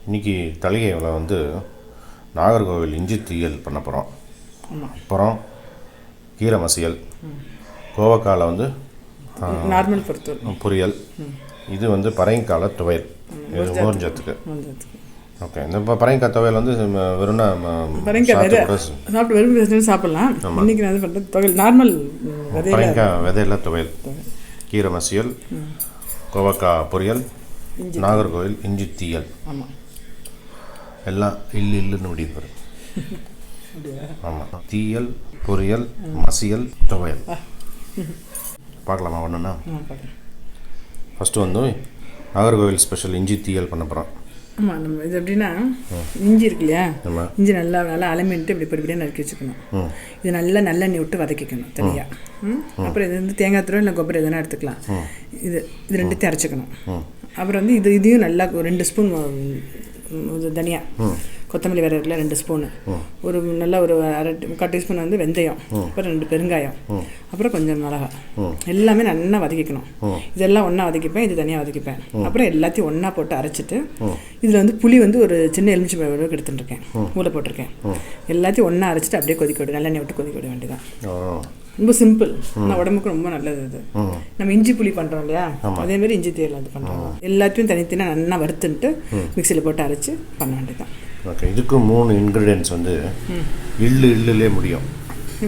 இன்றைக்கி தலிகையில் வந்து நாகர்கோவில் இஞ்சி தீயல் பண்ண போகிறோம். அப்புறம் கீரை மசியல், கோவக்காயில் வந்து நார்மல் பொரியல், இது வந்து பரங்கிக்காயில் துவையல், இது மோர்ஞ்சத்துக்கு. ஓகே, இந்த பரங்கிக்காய் துவையல் வந்து வெறும் சாப்பிட்டு வெறும் சாப்பிட்லாம். இன்றைக்கி நான் பண்ணுறது துவையல் நார்மல் பரங்கிக்காய் விதையில் துவையல், கீரை மசியல், கோவக்காய் பொரியல், நாகர்கோவில் இஞ்சி தீயல். ஆமாம், எல்லாம் இல்லுன்னு முடிப்பார். ஆமாம், தீயல், பொரியல், மசியல், துவையல். பார்க்கலாமா ஒன்றுன்னா? ஃபஸ்ட்டு வந்து நாகர்கோவில் ஸ்பெஷல் இஞ்சி தீயல் பண்ண போகிறோம். ஆமாம், நம்ம இது எப்படின்னா இஞ்சி இருக்கு இல்லையா, இஞ்சி நல்லா நல்லா அலமின்ட்டு இப்படி பொடிப்படியாக நறுக்கி வச்சுக்கணும். இது நல்லா நல்லெண்ணெய் விட்டு வதக்கிக்கணும் தனியாக. அப்புறம் இது வந்து தேங்காய் துருவல் இல்லை கொப்பரை எதுனா எடுத்துக்கலாம். இது ரெண்டுத்தையும் அரைச்சிக்கணும். அப்புறம் வந்து இதையும் நல்லா 2 ஸ்பூன் தனியா, கொத்தமல்லி வேறு இருக்குல்ல 2 ஸ்பூனு, ஒரு நல்லா ஒரு 1/4 டீஸ்பூன் வந்து வெந்தயம், அப்புறம் 2 பெருங்காயம், அப்புறம் கொஞ்சம் மிளகா, எல்லாமே நல்லா வதக்கிக்கணும். இதெல்லாம் ஒன்றா வதக்கிப்பேன், இது தனியாக வதக்கிப்பேன். அப்புறம் எல்லாத்தையும் ஒன்றா போட்டு அரைச்சிட்டு இதில் வந்து புளி வந்து ஒரு சின்ன எலுமிச்சை அளவுக்கு எடுத்துட்டுருக்கேன், ஊற போட்டிருக்கேன். எல்லாத்தையும் ஒன்றா அரைச்சிட்டு அப்படியே கொதிக்க விடு, நல்லெண்ணெய் விட்டு கொதிக்க விட வேண்டியதான். ரொம்ப சிம்பிள், ஆனால் உடம்புக்கு ரொம்ப நல்லது. இது நம்ம இஞ்சி புளி பண்ணுறோம் இல்லையா, அதேமாரி இஞ்சி தேயிலை அது பண்ணுறோம். எல்லாத்தையும் தனித்தனியாக நல்லா வறுத்துன்ட்டு மிக்சியில் போட்டு அரைச்சி பண்ண வேண்டியதான். ஓகே, இதுக்கு 3 இன்க்ரீடியன்ஸ் வந்து இல்லுலே முடியும்.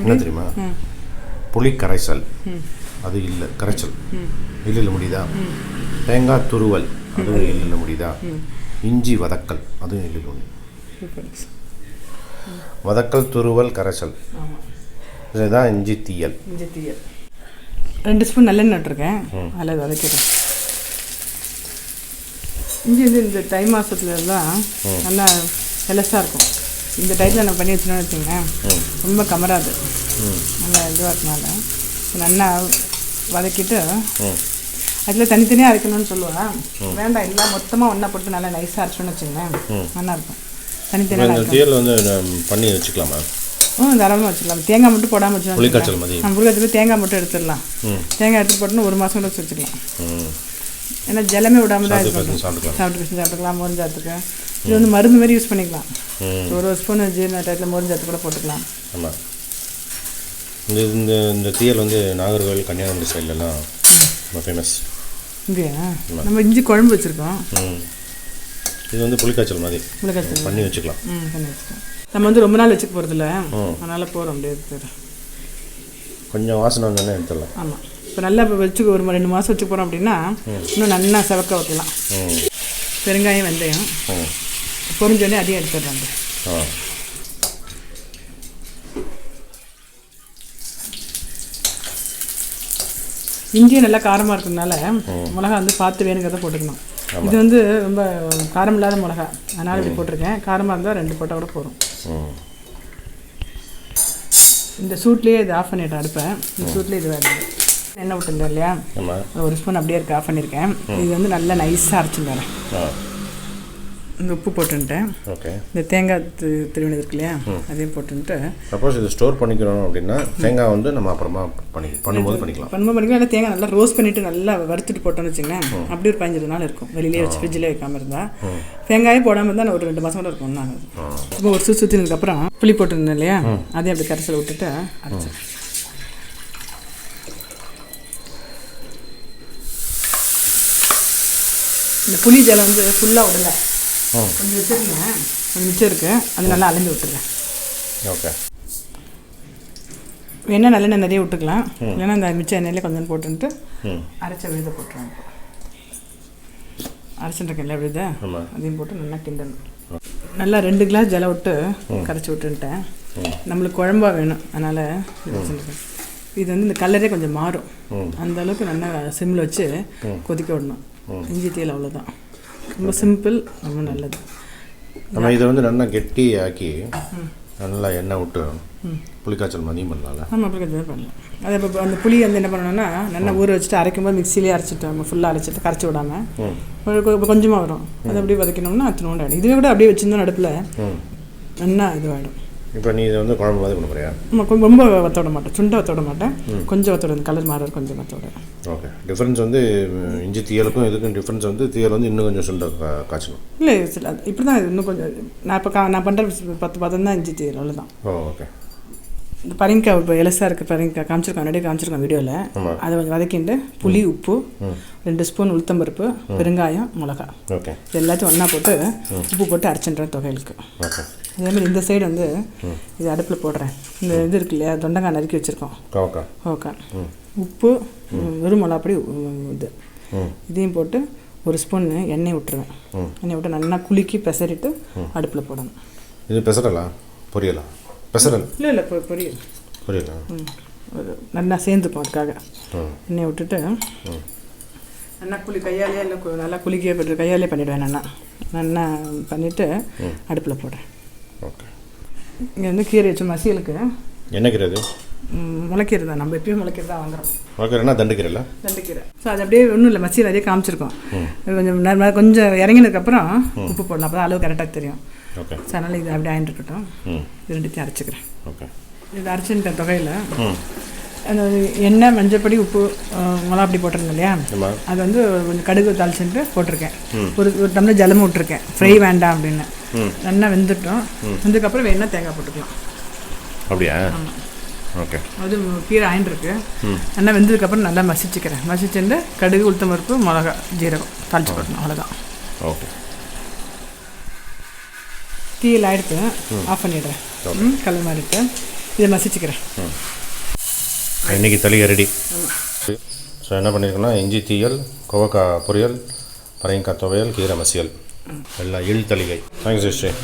என்ன தெரியுமா? புளி கரைசல், அது இல்லை கரைச்சல் இல்லில் முடியுதா? தேங்காய் துருவல், அது இல்லில் முடியுதா? இஞ்சி வதக்கல், அதுவும் இல்லில் முடியும். வதக்கல், துருவல், கரைசல், இதுதான் இஞ்சி தீயல். 2 ஸ்பூன் நல்லெண்ணெய் விட்டுருக்கேன், அதில் வதக்கிறேன். இஞ்சி வந்து இந்த தை மாதத்துலலாம் நல்லா எலசாக இருக்கும். இந்த டைத்தில் நம்ம பண்ணி வச்சுனோன்னு வச்சுங்களேன், ரொம்ப கமராது, நல்லா இதுவாக இருக்கனால நல்லா வதக்கிட்டு அதில் தனித்தனியாக அரைக்கணும்னு சொல்லுவேன். வேண்டாம், எல்லாம் மொத்தமாக ஒன்றா போட்டு நல்லா நைஸாக அரைச்சோன்னு வச்சுங்களேன், நல்லாயிருக்கும். தனித்தனியாக தீயல் வந்து பண்ணி வச்சுக்கலாமா? தாராளமாக வச்சுக்கலாம். தேங்காய் மட்டும் போடாமல் வச்சுக்கலாம். புளிக்காய்ச்சல் தேங்காய் மட்டும் எடுத்துடலாம். தேங்காய் எடுத்து போட்டுன்னு 1 மாதம் கூட வச்சுக்கலாம். ஏன்னா ஜலமே விடாமல் தான் சாப்பிட்டுக்கலாம். மோரிஞ்சாத்துக்கு இது வந்து மருந்து மாதிரி யூஸ் பண்ணிக்கலாம். 1 ஸ்பூன் ஜீரண டயத்தில் மோரிஞ்சாத்து கூட போட்டுக்கலாம். ஆமாம், இந்த தீயல் வந்து நாகர்கோவில் கன்னியாகுமரி சைட்லலாம் ரொம்ப ஃபேமஸ். இங்கே நம்ம இஞ்சி குழம்பு வச்சுருக்கோம். இது வந்து புளிக்காய்ச்சல் மாதிரி பண்ணி வச்சுக்கலாம். பண்ணி வச்சுக்கலாம். நம்ம வந்து ரொம்ப நாள் வச்சுக்க போகிறதில்ல, அதனால் போகிறோம் அப்படியே எடுத்துக்கிறேன். கொஞ்சம் வாசனை வந்தோடனே எடுத்துடலாம். ஆமாம், இப்போ நல்லா இப்போ வச்சு ஒரு 2 மாதம் வச்சு போகிறோம் அப்படின்னா இன்னும் நல்லா செவக்க வைக்கலாம். பெருங்காயம், வெந்தயம் பொரிஞ்சோடனே அதையும் எடுத்துடுறாங்க. இஞ்சியும் நல்லா காரமாக இருக்கிறதுனால மிளகா வந்து பார்த்து வேணுங்கிறத போட்டுக்கணும். இது வந்து ரொம்ப காரம் இல்லாத மிளகா, அதனால் இப்படி போட்டிருக்கேன். காரமாக இருந்தால் 2 போட்டால் கூட போகிறோம். இந்த சூட்லேயே இது ஆஃப் பண்ணிட்டேன் அடுப்பேன். இந்த சூட்லேயே இது வேணும். எண்ணெய் விட்டுருந்தேன் இல்லையா, 1 ஸ்பூன் அப்படியே இருக்குது, ஆஃப் பண்ணியிருக்கேன். இது வந்து நல்லா நைஸாக அரைச்சிருந்தேன். இந்த உப்பு போட்டுன்ட்டேன். ஓகே, இந்த தேங்காய் திருவினது இருக்கு இல்லையா, அதையும் போட்டுன்ட்டு. சப்போஸ் இது ஸ்டோர் பண்ணிக்கிறோம் அப்படின்னா தேங்காய் வந்து நம்ம அப்புறமா பண்ணும்போது பண்ணிக்கலாம். இல்லை, தேங்காய் நல்லா ரோஸ்ட் பண்ணிவிட்டு நல்லா வறுத்துட்டு போட்டோன்னு வச்சுங்களேன், அப்படி ஒரு 15 நாள் இருக்கும். வெளியிலே வச்சு ஃப்ரிட்ஜில் வைக்காமல் இருந்தால். தேங்காயும் போடாமல் இருந்தால் ஒரு 2 மாதம் கூட இருக்கும். நான் சும்மா ஒரு சுற்றினதுக்கப்புறம் புளி போட்டுருந்தேன் இல்லையா, அதையும் அப்படி கரைசல் விட்டுட்டு அரைச்சேன். இந்த புளி ஜலம் வந்து ஃபுல்லாக விடலை, கொஞ்சம் வச்சுருங்க, கொஞ்சம் மிச்சம் இருக்குது, அது நல்லா அலந்து விட்டுருங்க. ஓகே, வேணால் நல்லெண்ணெய் நிறைய விட்டுக்கலாம், இல்லைன்னா இந்த மிச்சம் எண்ணெயிலே கொஞ்சம் போட்டுன்ட்டு அரைச்ச விழுத போட்டுருவாங்க. அரைச்சிட்டுருக்கேன்ல விழுத, அதையும் போட்டு நல்லா கிண்டணும். நல்லா 2 கிளாஸ் ஜலம் விட்டு கரைச்சி விட்டுன்ட்டேன். நம்மளுக்கு குழம்பா வேணும், அதனால் வச்சுருக்கேன். இது வந்து இந்த கலரே கொஞ்சம் மாறும், அந்த அளவுக்கு நல்லா சிம்மில் வச்சு கொதிக்க விடணும். இஞ்சி தீயல் அவ்வளோதான், ரொம்ப சிம்பிள், ரொம்ப நல்லது. நம்ம இதை வந்து நல்லா கெட்டி ஆக்கி நல்லா எண்ணெய் விட்டு புளிக்காய்ச்சல் மதியம் பண்ணலாம்ல. ஆமாம், புளிக்காய்ச்சல் பண்ணலாம். அதை இப்போ அந்த புளி வந்து என்ன பண்ணணும்னா நல்லா ஊற வச்சுட்டு அரைக்கும்போது மிக்சிலே அரைச்சிட்டு நம்ம ஃபுல்லாக அரைச்சிட்டு கரைச்சி விடாமல் கொஞ்சமாக வரும். அதை அப்படியே வதக்கணும்னா அத்தனோண்டு ஆகிடும். இதுவே கூட அப்படியே வச்சுருந்தோம் அடுப்பில் நல்லா இதுவாகிடும். இப்போ நீ இதை வந்து குழம்பு மாதிரி பண்ண போறியா? ரொம்ப வற்ற விட மாட்டேன், சுண்டை வற்ற விட மாட்டேன், கொஞ்சம் வற்ற விட, கலர் மாற கொஞ்சம் வற்ற விட. ஓகே. டிஃப்ரென்ஸ் வந்து இஞ்சி தீயலுக்கும் இதுக்கும் டிஃப்ரென்ஸ் வந்து தீயல் வந்து இன்னும் கொஞ்சம் சுண்டை காய்ச்சணும். இல்லை இப்படி தான், இன்னும் கொஞ்சம் நான் பண்ணுற 10 தான் இஞ்சி தீயல், அவ்வளோதான். ஓகே. இந்த பரங்கிக்காய் இப்போ எலசாக இருக்குது, பரங்கிக்காய் காமிச்சிருக்கோம், முன்னாடியே காமிச்சிருக்கோம் வீடியோவில். அதை கொஞ்சம் வதக்கிட்டு புளி, உப்பு, 2 ஸ்பூன் உளுத்தம்பருப்பு, பெருங்காயம், மிளகா, ஓகே, எல்லாத்தையும் ஒன்றா போட்டு உப்பு போட்டு அரைச்சின்றேன் துவையலுக்கு. ஓகே. அதேமாதிரி இந்த சைடு வந்து இது அடுப்பில் போடுறேன். இந்த இது இருக்கு இல்லையா, தொண்டங்காய் நறுக்கி வச்சுருக்கோம், கோவக்காய், உப்பு, வெறும் மிளகாப்பொடி, இது இதையும் போட்டு 1 ஸ்பூன் எண்ணெய் விட்டுருவேன். எண்ணெய் விட்டு நல்லா குலுக்கி பெசரிட்டு அடுப்பில் போடணும். இது பெசரலா பொரியலா? பெசரல் இல்லை பொரியல். பொரியலா? நல்லா சேர்ந்துப்போம், அதுக்காக எண்ணெய் விட்டுட்டு நல்லா கையாலே இல்லை நல்லா குலுக்கியே போட்டு கையாலே பண்ணிவிடுவேன். நல்லா பண்ணிவிட்டு அடுப்பில் போடுறேன். ஓகே. இங்கே வந்து கீரை வச்சு மசியலுக்கு என்ன கீரை? அது முளைக்கீரை தான், நம்ம எப்பயும் முளைக்கீரை தான் வாங்குறோம். முளைக்கீரைனா தண்டுக்கீரை? தண்டுக்கீரை. ஸோ அது அப்படியே ஒன்றும் இல்லை, மசியல் அதே காமிச்சிருக்கோம். கொஞ்சம் இறங்கினதுக்கப்புறம் உப்பு போடணும், அப்போ தான் அளவு கரெக்டாக தெரியும். ஓகே. ஸோ அதனால் இது அப்படியே ஆயிட்டு இருக்கட்டும். இது ரெண்டுத்தையும் அரைச்சிக்கிறேன். ஓகே. இது அரைச்சிட்டேன் தொகையில். அந்த எண்ணெய், மஞ்சப்பொடி, உப்பு, மிளகா அப்படி போட்டிருந்தேன் இல்லையா, அது வந்து கொஞ்சம் கடுகு தாளிச்சுட்டு போட்டிருக்கேன். ஒரு டம்ளர் ஜலமும் விட்டுருக்கேன், ஃப்ரை வேண்டாம் அப்படின்னு. நல்லா வெந்துட்டோம். வெந்ததுக்கப்புறம் வேணா தேங்காய் போட்டுக்கலாம். அப்படியா? ஓகே. அது கீரை ஆயின்ட்டுருக்கு. நல்லா வெந்ததுக்கப்புறம் நல்லா மசிச்சுக்கிறேன். மசிச்சுட்டு கடுகு, உளுத்தம் பருப்பு, மிளகா, ஜீரகம் தாளிச்சு போட்டணும், அவ்வளோதான். ஓகே. தீயில் ஆகிடுத்து, ஆஃப் பண்ணிடுறேன். கலர் மாதிரி இருக்கு, இதை மசிச்சுக்கிறேன். இன்றைக்கி தளிகை ரெடி. ஸோ என்ன பண்ணியிருக்கோன்னா இஞ்சி தீயல், கோவக்காய் பொரியல், பரங்கிக்காய் துவையல், கீரை மசியல், எல்லாம் தளிகை. Thanks sister.